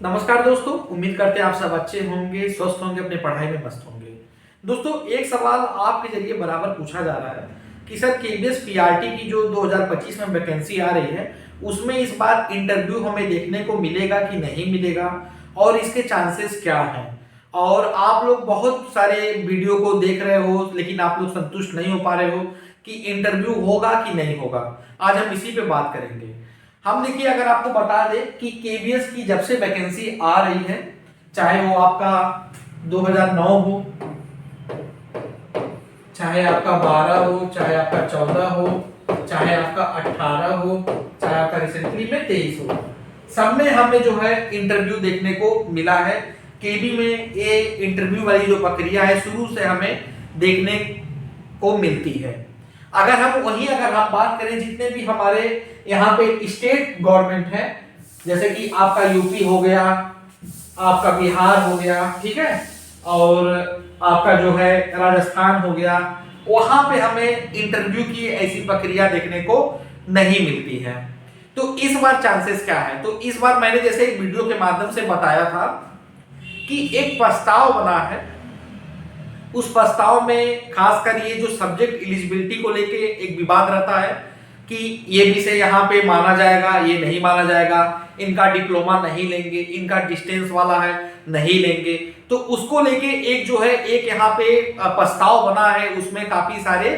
नमस्कार दोस्तों, उम्मीद करते हैं आप सब अच्छे होंगे, स्वस्थ होंगे, अपने पढ़ाई में मस्त होंगे। दोस्तों, एक सवाल आपके जरिए बराबर पूछा जा रहा है कि सर केबीएस पीआरटी की जो 2025 में वैकेंसी आ रही है, उसमें इस बार इंटरव्यू हमें देखने को मिलेगा कि नहीं मिलेगा और इसके चांसेस क्या हैं। और आप लोग बहुत सारे वीडियो को देख रहे हो, लेकिन आप लोग संतुष्ट नहीं हो पा रहे हो कि इंटरव्यू होगा कि नहीं होगा। आज हम इसी पे बात करेंगे। हम देखिए, अगर आपको बता दें कि केबीएस की जब से वैकेंसी आ रही है, चाहे वो आपका 2009 हो, चाहे आपका 12 हो, चाहे आपका 14 हो, चाहे आपका 18 हो, चाहे आपका रिसेंटली में 23 हो, सब में हमें जो है इंटरव्यू देखने को मिला है। केबी में ये इंटरव्यू वाली जो प्रक्रिया है शुरू से हमें देखने को मिलती है। अगर हम बात करें जितने भी हमारे यहाँ पे स्टेट गवर्नमेंट है, जैसे कि आपका यूपी हो गया, आपका बिहार हो गया, ठीक है, और आपका जो है राजस्थान हो गया, वहां पे हमें इंटरव्यू की ऐसी प्रक्रिया देखने को नहीं मिलती है। तो इस बार चांसेस क्या है? तो इस बार मैंने जैसे एक वीडियो के माध्यम से बताया था कि एक प्रस्ताव बना है। उस प्रस्ताव में खासकर ये जो सब्जेक्ट एलिजिबिलिटी को लेके एक विवाद रहता है कि ये विषय यहाँ पे माना जाएगा, ये नहीं माना जाएगा, इनका डिप्लोमा नहीं लेंगे, इनका डिस्टेंस वाला है नहीं लेंगे। तो उसको लेके एक जो है एक यहाँ पे प्रस्ताव बना है, उसमें काफी सारे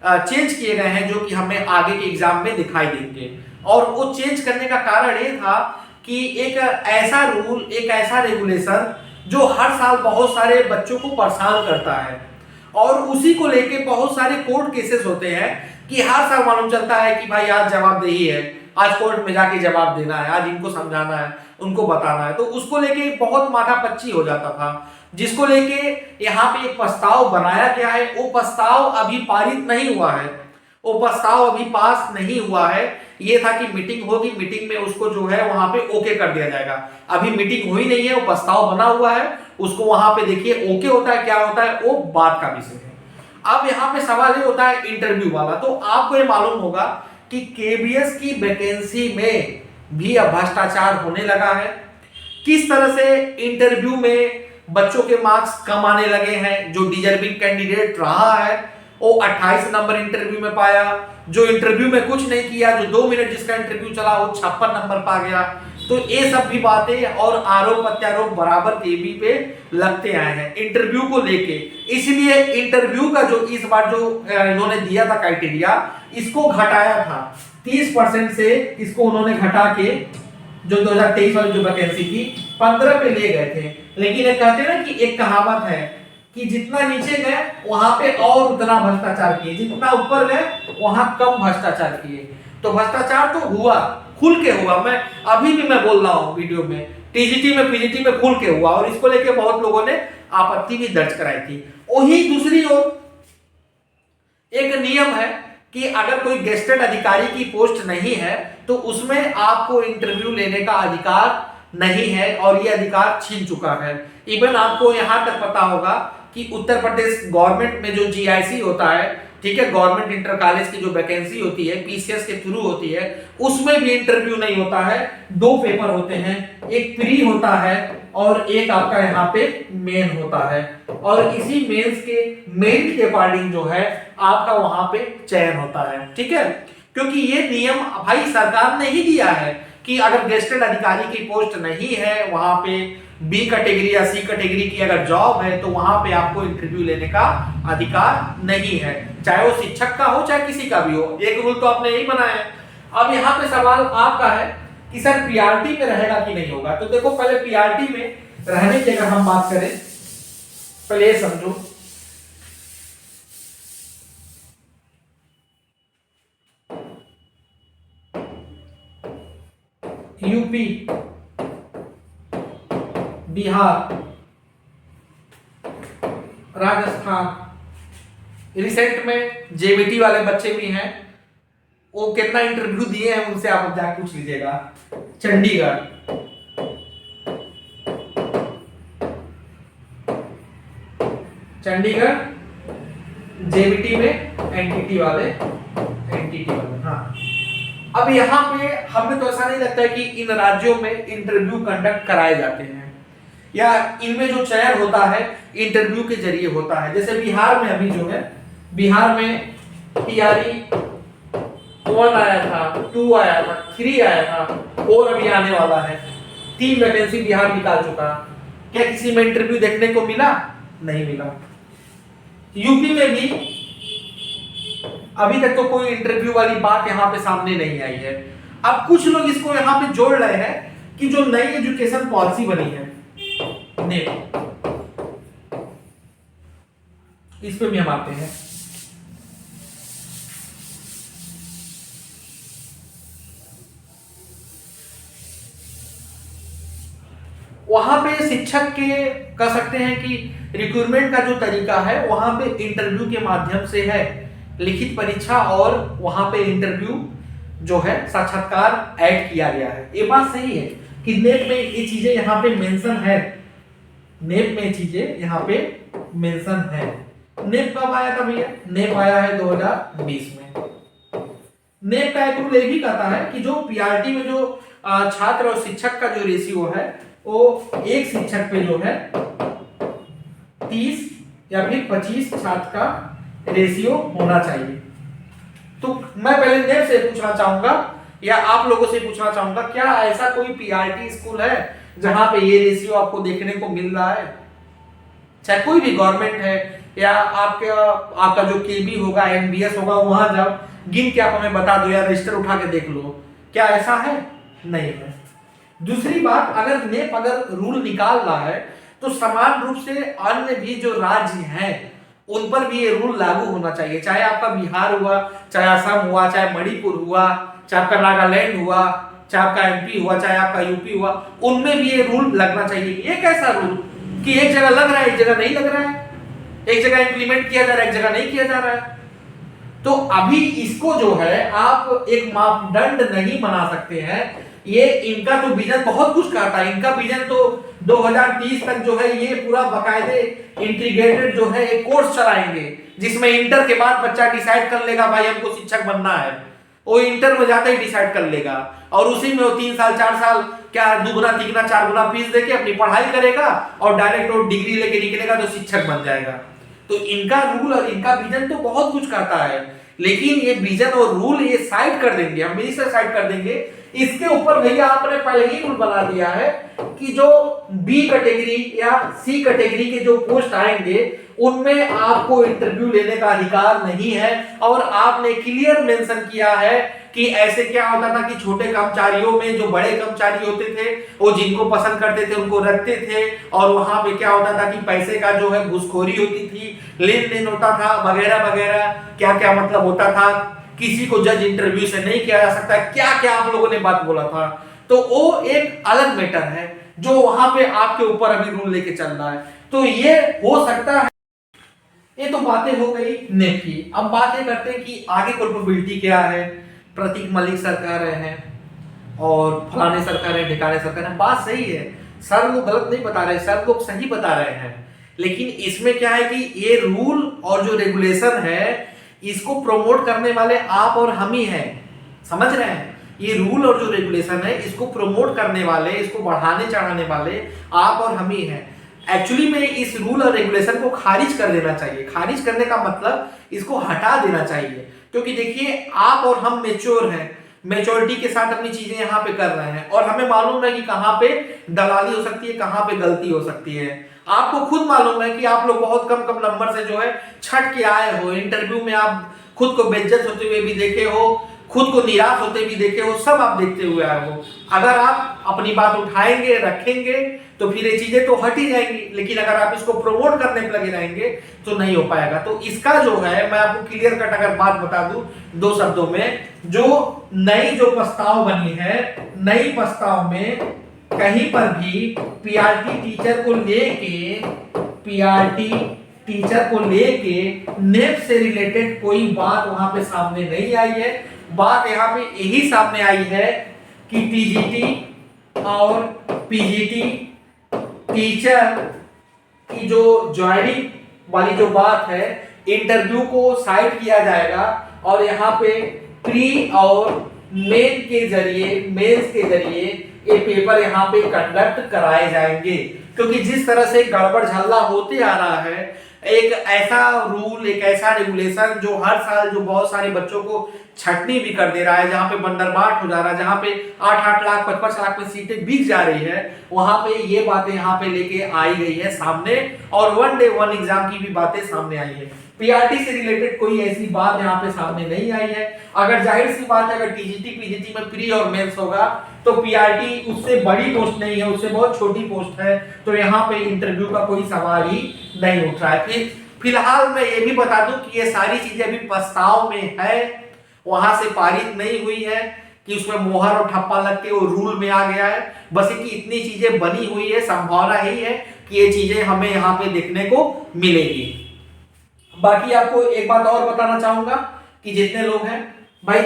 चेंज किए गए हैं जो कि हमें आगे के एग्जाम में दिखाई देंगे। और वो चेंज करने का कारण ये था कि एक ऐसा रूल, एक ऐसा रेगुलेशन जो हर साल बहुत सारे बच्चों को परेशान करता है, और उसी को लेके बहुत सारे कोर्ट केसेस होते हैं कि हर साल मालूम चलता है कि भाई आज जवाबदेही है, आज कोर्ट में जाके जवाब देना है, आज इनको समझाना है, उनको बताना है। तो उसको लेके बहुत माथापच्ची हो जाता था, जिसको लेके यहाँ पे एक प्रस्ताव बनाया गया है। वो प्रस्ताव अभी पारित नहीं हुआ है, वो प्रस्ताव अभी पास नहीं हुआ है। ये था कि मीटिंग होगी, मीटिंग में उसको जो है वहां पे ओके कर दिया जाएगा। अभी मीटिंग हुई नहीं है, वो प्रस्ताव बना हुआ है, उसको वहां पे देखिए ओके होता है क्या होता है वो बात का विषय है। अब यहाँ पे सवाल ये होता है इंटरव्यू वाला। तो आपको ये मालूम होगा कि केबीएस की वैकेंसी में भी अब भ्रष्टाचार होने लगा है। किस तरह से इंटरव्यू में बच्चों के मार्क्स कम आने लगे हैं। जो डिजर्विंग कैंडिडेट रहा है वो 28 नंबर इंटरव्यू में पाया, जो इंटरव्यू में कुछ नहीं किया, जो 2 मिनट जिसका इंटरव्यू चला वो 56 नंबर पा गया। तो ये सब भी बातें और आरोप प्रत्यारोप बराबर केबी पे लगते आए हैं इंटरव्यू को लेके। इसलिए इंटरव्यू का जो इस बार जो इन्होंने दिया था क्राइटेरिया, इसको घटाया था 30% से, इसको उन्होंने घटा के जो 2023 वाली जो वैकेंसी थी 15 पे ले गए थे। लेकिन ये कहते हैं ना कि एक कहावत है कि जितना नीचे गए वहां पे और उतना भ्रष्टाचार किए, जितना ऊपर गए वहां कम भ्रष्टाचार किए। तो भ्रष्टाचार तो हुआ, खुल के हुआ। मैं अभी भी मैं बोल रहा हूं वीडियो में, टीजीटी में पीजीटी में खुल के हुआ, और इसको लेके बहुत लोगों ने आपत्ति भी दर्ज कराई थी। वही दूसरी ओर एक नियम है कि अगर कोई गेस्टेड अधिकारी की पोस्ट नहीं है तो उसमें आपको इंटरव्यू लेने का अधिकार नहीं है, और ये अधिकार छीन चुका है। इवन आपको यहां तक पता होगा कि उत्तर प्रदेश गवर्नमेंट में जो जीआईसी होता है, ठीक है, गवर्नमेंट इंटर कॉलेज की जो वैकेंसी होती है पीसीएस के थ्रू होती है, उसमें भी इंटरव्यू नहीं होता है। 2 पेपर होते हैं, एक प्री होता है और एक आपका यहाँ पे मेन होता है, और इसी मेंस के मेरिट के अकॉर्डिंग जो है आपका वहां पे चयन होता है, ठीक है। क्योंकि ये नियम भाई सरकार ने ही दिया है कि अगर गेस्टेड अधिकारी की पोस्ट नहीं है, वहां पे बी कैटेगरी या सी कैटेगरी की अगर जॉब है तो वहां पे आपको इंटरव्यू लेने का अधिकार नहीं है, चाहे वो शिक्षक का हो चाहे किसी का भी हो। एक रूल तो आपने यही बनाया है। अब यहाँ पे सवाल आपका है कि सर पीआरटी में रहेगा कि नहीं होगा। तो देखो, पहले पीआरटी में रहने की अगर हम बात करें, पहले ये समझो यूपी, बिहार, राजस्थान, रिसेंट में जेबीटी वाले बच्चे भी हैं, वो कितना इंटरव्यू दिए हैं उनसे आप जाके पूछ लीजिएगा। चंडीगढ़, जेबीटी में एनटीटी वाले, हाँ अब यहाँ पे हमें तो ऐसा नहीं लगता है कि इन राज्यों में इंटरव्यू कंडक्ट कराए जाते हैं या इनमें जो चयन होता है इंटरव्यू के जरिए होता है। जैसे बिहार में अभी जो है, बिहार में टीआरई 1 आया था, 2 आया था, 3 आया था और अभी आने वाला है। 3 वैकेंसी बिहार निकाल चुका। क्या किसी में इंटरव्यू देखने को मिला? नहीं मिला। यूपी में भी अभी तक तो कोई इंटरव्यू वाली बात यहाँ पे सामने नहीं आई है। अब कुछ लोग इसको यहाँ पे जोड़ रहे हैं कि जो नई एजुकेशन पॉलिसी बनी है नेप, इस पे भी हम आते हैं। वहां पे शिक्षक के कह सकते हैं कि रिक्रूटमेंट का जो तरीका है वहां पे इंटरव्यू के माध्यम से है, लिखित परीक्षा और वहां पे इंटरव्यू जो है साक्षात्कार ऐड किया गया है। ये बात सही है कि नेप में ये चीजें यहाँ पे मेंशन है, नेप में चीजें यहाँ पे मेंशन है। नेप कब आया था भैया? नेप आया है 2020 में। नेप का एक रूल ये भी कहता है कि जो पीआरटी में जो छात्र और शिक्षक का जो रेशियो है वो एक शिक्षक पे जो है 30 या फिर 25 छात्र का रेशियो होना चाहिए। तो मैं पहले नेप से पूछना चाहूंगा या आप लोगों से पूछना चाहूंगा, क्या ऐसा कोई पीआरटी स्कूल है जहां पे ये रेशियो आपको देखने को मिल रहा है? चाहे कोई भी गवर्नमेंट है या आपका जो केबी होगा, एनबीएस होगा, वहां जाओ, गिन के आप हमें बता दो या रजिस्टर उठा के देख लो, क्या ऐसा है? नहीं है। दूसरी बात, अगर नेप अगर रूल निकाल रहा है तो समान रूप से अन्य भी जो राज्य हैं उन पर भी ये रूल लागू होना चाहिए। चाहे आपका बिहार हुआ, चाहे असम हुआ, चाहे मणिपुर हुआ, चाहे आपका नागालैंड हुआ, चाहे आपका एमपी हुआ, चाहे आपका यूपी हुआ, उनमें भी ये रूल लगना चाहिए। ये कैसा रूल कि एक जगह लग रहा है एक जगह नहीं लग रहा है, एक जगह इंप्लीमेंट किया जा रहा है एक जगह नहीं किया जा रहा है। तो अभी इसको जो है आप एक मापदंड नहीं बना सकते हैं। ये इनका तो विजन बहुत कुछ कहता है, इनका विजन तो 2030 तक जो है ये पूरा बकायदे इंटीग्रेटेड जो है एक कोर्स चलाएंगे जिसमें इंटर के बाद बच्चा डिसाइड कर लेगा भाई हमको शिक्षक बनना है। वो इंटर में जाते ही डिसाइड कर लेगा और उसी में वो 3 साल 4 साल क्या दुगुना तिगुना 4 गुना फीस देके अपनी पढ़ाई करेगा और डायरेक्ट वो डिग्री लेके निकलेगा तो शिक्षक बन जाएगा। तो इनका रूल और इनका विजन तो बहुत कुछ कहता है, लेकिन ये विजन और रूल ये साइड कर देंगे, हम मिनिस्टर साइड कर देंगे। इसके ऊपर भैया आपने पहले ही रूल बना दिया है कि जो बी कैटेगरी या सी कैटेगरी के जो पोस्ट आएंगे उनमें आपको इंटरव्यू लेने का अधिकार नहीं है। और आपने क्लियर मेंशन किया है कि ऐसे क्या होता था कि छोटे कर्मचारियों में जो बड़े कर्मचारी होते थे वो जिनको पसंद करते थे उनको रखते थे, और वहां पे क्या होता था कि पैसे का जो है घूसखोरी होती थी, लेन देन होता था वगैरह वगैरह, क्या क्या मतलब होता था, किसी को जज इंटरव्यू से नहीं किया जा सकता, क्या क्या आप लोगों ने बात बोला था। तो वो एक अलग मैटर है जो वहां पे आपके ऊपर अभी रूल लेके चल रहा है। तो ये हो सकता है। ये तो बातें हो गई नेप की। अब बातें करते हैं कि आगे कैपेबिलिटी क्या है। प्रतीक मलिक सर कह रहे हैं और फलाने सर कह रहे हैं, ढिकाने सर कह रहे हैं, बात सही है, सर लोग गलत नहीं बता रहे, सर लोग सही बता रहे हैं। लेकिन इसमें क्या है कि ये रूल और जो रेगुलेशन है इसको प्रमोट करने वाले आप और हम ही हैं, समझ रहे हैं? ये रूल और जो रेगुलेशन है इसको प्रमोट करने वाले, इसको बढ़ाने चढ़ाने वाले आप और हम ही हैं। एक्चुअली में इस रूल और रेगुलेशन को खारिज कर देना चाहिए। खारिज करने का मतलब इसको हटा देना चाहिए, क्योंकि देखिए आप और हम मेच्योर हैं, मेच्योरिटी के साथ अपनी चीजें यहाँ पे कर रहे हैं और हमें मालूम है कि कहाँ पे दलाली हो सकती है, कहाँ पे गलती हो सकती है। आपको खुद मालूम है कि आप लोग बहुत कम कम नंबर से जो है छट के आए हो, इंटरव्यू में आप खुद को बेइज्जत होते हुए भी देखे हो, खुद को निराश होते भी देखे हो, सब आप देखते हुए आए हो। अगर आप अपनी बात उठाएंगे रखेंगे तो फिर ये चीजें तो हट ही जाएंगी, लेकिन अगर आप इसको प्रमोट करने में लगे रहेंगे तो नहीं हो पाएगा। तो इसका जो है मैं आपको क्लियर कट अगर बात बता दूं 2 शब्दों में, जो नई जो प्रस्ताव बनी है, नई प्रस्ताव में कहीं पर भी पीआरटी टीचर को लेके नेप से रिलेटेड कोई बात वहां पे सामने नहीं आई है। बात यहाँ पे यही सामने आई है कि टीजीटी और पीजीटी टीचर की जो ज्वाइनिंग वाली जो बात है, इंटरव्यू को साइड किया जाएगा और यहाँ पे प्री और मेंस के जरिए ये पेपर यहाँ पे कंडक्ट कराए जाएंगे। क्योंकि जिस तरह से गड़बड़ झल्ला होते आ रहा है, एक ऐसा रूल, एक ऐसा रेगुलेशन जो हर साल जो बहुत सारे बच्चों को छटनी भी कर दे रहा है, जहां पे बंदरबाट हो जा रहा है, जहां पे 8-8 लाख 55 लाख में सीटें बिक जा रही है, वहां पे ये बातें यहाँ पे लेके आई गई है सामने, और 1 डे 1 एग्जाम की भी बातें सामने आई है। पीआरटी से रिलेटेड कोई ऐसी बात यहाँ पे सामने नहीं आई है। अगर जाहिर सी बात है, अगर टीजीटी पीजीटी में प्री और मेंस होगा तो पीआरटी उससे बड़ी पोस्ट नहीं है, उससे बहुत छोटी पोस्ट है, तो यहाँ पे इंटरव्यू का कोई सवाल ही नहीं उठ रहा है। फिलहाल मैं ये भी बता दूं कि ये सारी चीजें अभी प्रस्ताव में है, वहां से पारित नहीं हुई है कि उसमें मोहर और ठप्पा लग के वो रूल में आ गया है। बस कि इतनी चीजें बनी हुई है, संभावना यही है कि ये चीजें हमें यहाँ पे देखने को मिलेगी। बाकी आपको एक बात और बताना चाहूंगा कि जितने लोग हैं, भाई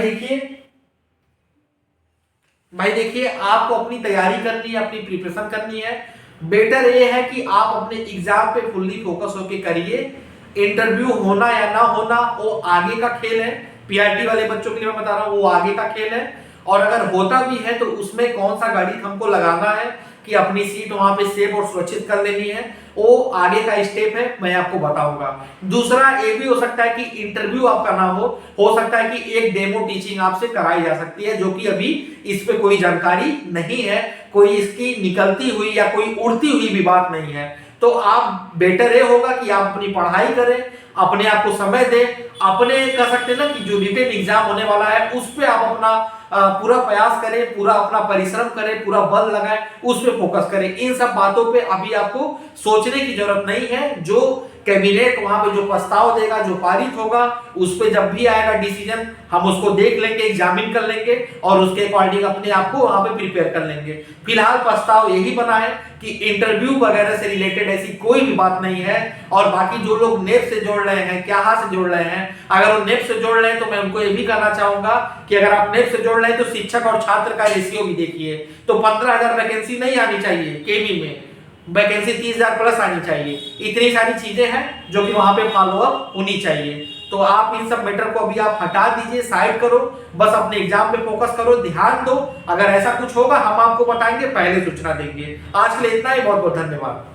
देखिए आपको अपनी तैयारी करनी है, अपनी प्रिपरेशन करनी है। बेटर ये है कि आप अपने एग्जाम पे फुल्ली फोकस होके करिए। इंटरव्यू होना या ना होना वो आगे का खेल है। पीआरटी वाले बच्चों के लिए मैं बता रहा हूं, वो आगे का खेल है। और अगर होता भी है तो उसमें कौन सा गाड़ी हमको लगाना है कि अपनी सीट वहां पे सेफ और सुरक्षित कर लेनी है, वो आगे का स्टेप है, मैं आपको बताऊंगा। दूसरा ये भी हो सकता है कि इंटरव्यू आपका ना हो सकता है कि एक डेमो टीचिंग आपसे कराई जा सकती है, जो कि अभी इस पे कोई जानकारी नहीं है, कोई इसकी निकलती हुई या कोई उड़ती हुई भी बात नहीं है। तो आप बेटर ये होगा कि आप अपनी पढ़ाई करें, अपने आप को समय दें, अपने कह सकते हैं ना कि जो रिटन एग्जाम होने वाला है उस पे आप अपना पूरा प्रयास करें, पूरा अपना परिश्रम करें, पूरा बल लगाएं, उस पे फोकस करें। इन सब बातों पे अभी आपको सोचने की जरूरत नहीं है। जो कैबिनेट वहां पे जो प्रस्ताव देगा, जो पारित होगा, उस पे जब भी आएगा डिसीजन, हम उसको देख लेंगे, एग्जामिन कर लेंगे और उसके अकॉर्डिंग अपने आप को वहां पे प्रिपेयर कर लेंगे। फिलहाल प्रस्ताव यही बना है कि इंटरव्यू वगैरह से रिलेटेड ऐसी कोई भी बात नहीं है। और बाकी जो लोग नेट से जोड़ रहे हैं, क्या से जोड़ रहे हैं, अगर वो नेट से जोड़ रहे हैं तो मैं उनको ये भी कहना चाहूंगा कि अगर आप नेट से जोड़ रहे हैं तो शिक्षक और छात्र का रेशियो भी देखिए। तो 15,000 वैकेंसी नहीं आनी चाहिए, केवी में वैकेंसी 30,000 प्लस आनी चाहिए। इतनी सारी चीजें हैं जो कि वहां पे फॉलो अप होनी चाहिए। तो आप इन सब मैटर को अभी आप हटा दीजिए, साइड करो, बस अपने एग्जाम पे फोकस करो, ध्यान दो। अगर ऐसा कुछ होगा हम आपको बताएंगे, पहले सूचना देंगे। आज के लिए इतना ही, बहुत बहुत धन्यवाद।